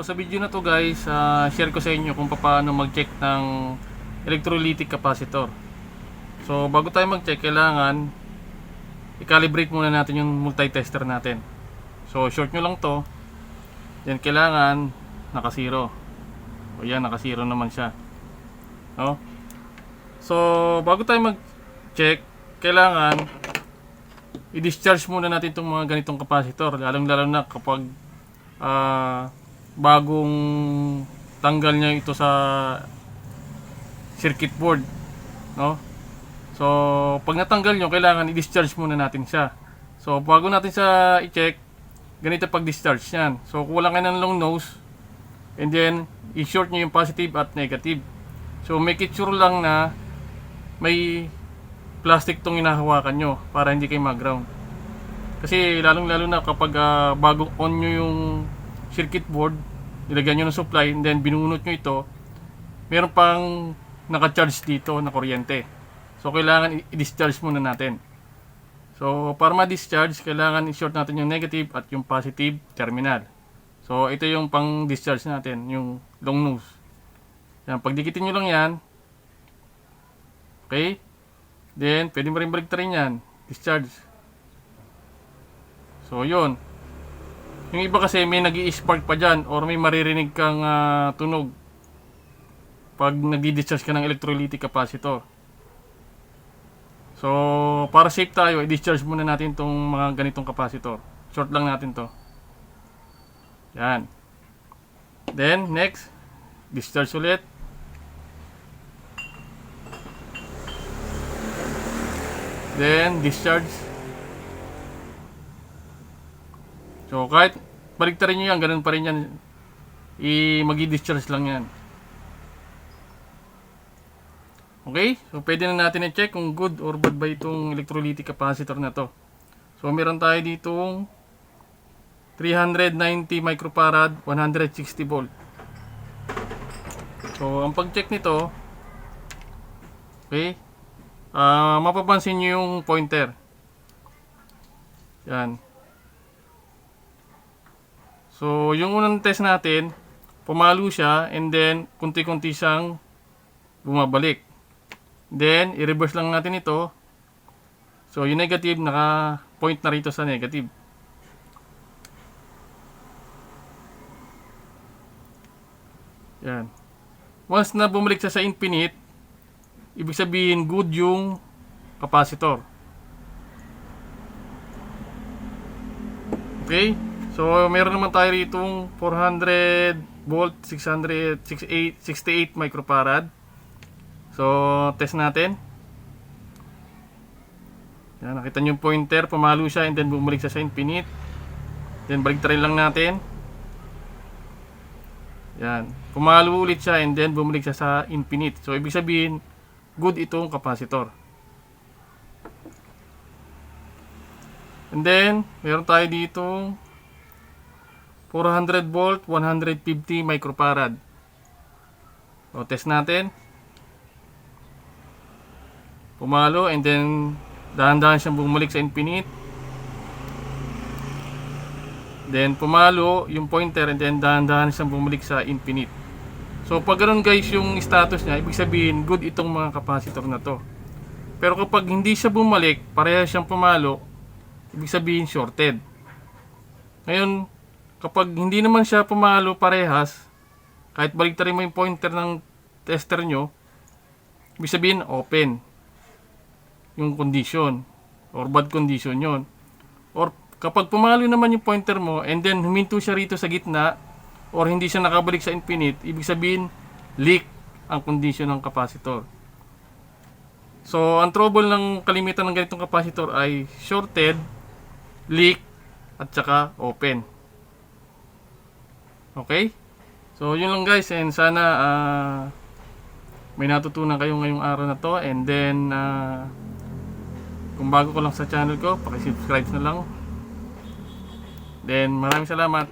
So sa video na to guys, share ko sa inyo kung paano mag-check ng electrolytic capacitor. So bago tayo mag-check, kailangan i-calibrate muna natin yung multi-tester natin. So short nyo lang to. Yan, kailangan naka-zero. O yan, naka-zero naman siya. No? So bago tayo mag-check, kailangan i-discharge muna natin itong mga ganitong capacitor, lalong-lalo na kapag bagong tanggal niya ito sa circuit board, no? So pag natanggal nyo, kailangan i-discharge muna natin siya. So bago natin sa i-check, ganito pag discharge yan. So kulang kayo ng long nose, and then i-short nyo yung positive at negative. So make it sure lang na may plastic tong hinahawakan nyo para hindi kayo mag-ground. Kasi lalong-lalo na kapag bago on nyo yung circuit board, nilagyan nyo ng supply, and then binunot nyo ito, meron pang naka-charge dito na kuryente. So kailangan i-discharge muna natin. So para ma-discharge, kailangan i-short natin yung negative at yung positive terminal. So ito yung pang-discharge natin, yung long nose. Yan, pagdikitin nyo lang yan. Okay? Then, pwede mo rin baliktarin yan. Discharge. So, yun. Yung iba kasi may nag-i-spark pa dyan or may maririnig kang tunog pag nag-discharge ka ng electrolytic capacitor. So, para safe tayo, i-discharge muna natin itong mga ganitong capacitor. Short lang natin to. Yan. Then, next, discharge ulit. Then, discharge. So, kahit baliktarin nyo yan, ganun pa rin yan. Mag-i-discharge lang yan. Okay? So, pwede na natin i-check kung good or bad ba itong electrolytic capacitor na to. So, meron tayo ditong 390 microfarad, 160 volt. So, ang pag-check nito, okay, mapapansin nyo yung pointer. Yan. So, yung unang test natin, pumalo siya, and then, kunti-kunti siyang bumabalik. Then, i-reverse lang natin ito. So, yung negative, naka-point na rito sa negative. Yan. Once na bumalik siya sa infinite, ibig sabihin good yung capacitor. Okay? So meron naman tayo ritong 400 volt, 68 microfarad. So test natin. Yan, nakita nyo yung pointer, pumalo siya and then bumalik siya sa infinite. Then balik try lang natin. Yan, pumalo ulit siya and then bumalik siya sa infinite. So ibig sabihin good itong capacitor. And then, meron tayo dito 400 volt, 150 microfarad. So, test natin. Pumalo and then dahan-dahan siyang bumalik sa infinite. Then, pumalo yung pointer and then dahan-dahan siyang bumalik sa infinite. So pag ganoon guys yung status niya, ibig sabihin good itong mga capacitor na to. Pero kapag hindi siya bumalik, parehas siyang pumalo, ibig sabihin shorted. Ngayon, kapag hindi naman siya pumalo parehas, kahit baliktarin mo yung pointer ng tester nyo, ibig sabihin open yung condition or bad condition yon. Or kapag pumalo naman yung pointer mo and then huminto siya rito sa gitna, or hindi siya nakabalik sa infinite, ibig sabihin leak ang condition ng capacitor. So, ang trouble ng kalimitan ng ganitong capacitor ay shorted, leak, at saka open. Okay? So, yun lang guys, and sana may natutunan kayo ngayong araw na to, and then kung bago ko lang sa channel ko, paki-subscribe na lang. Then, maraming salamat.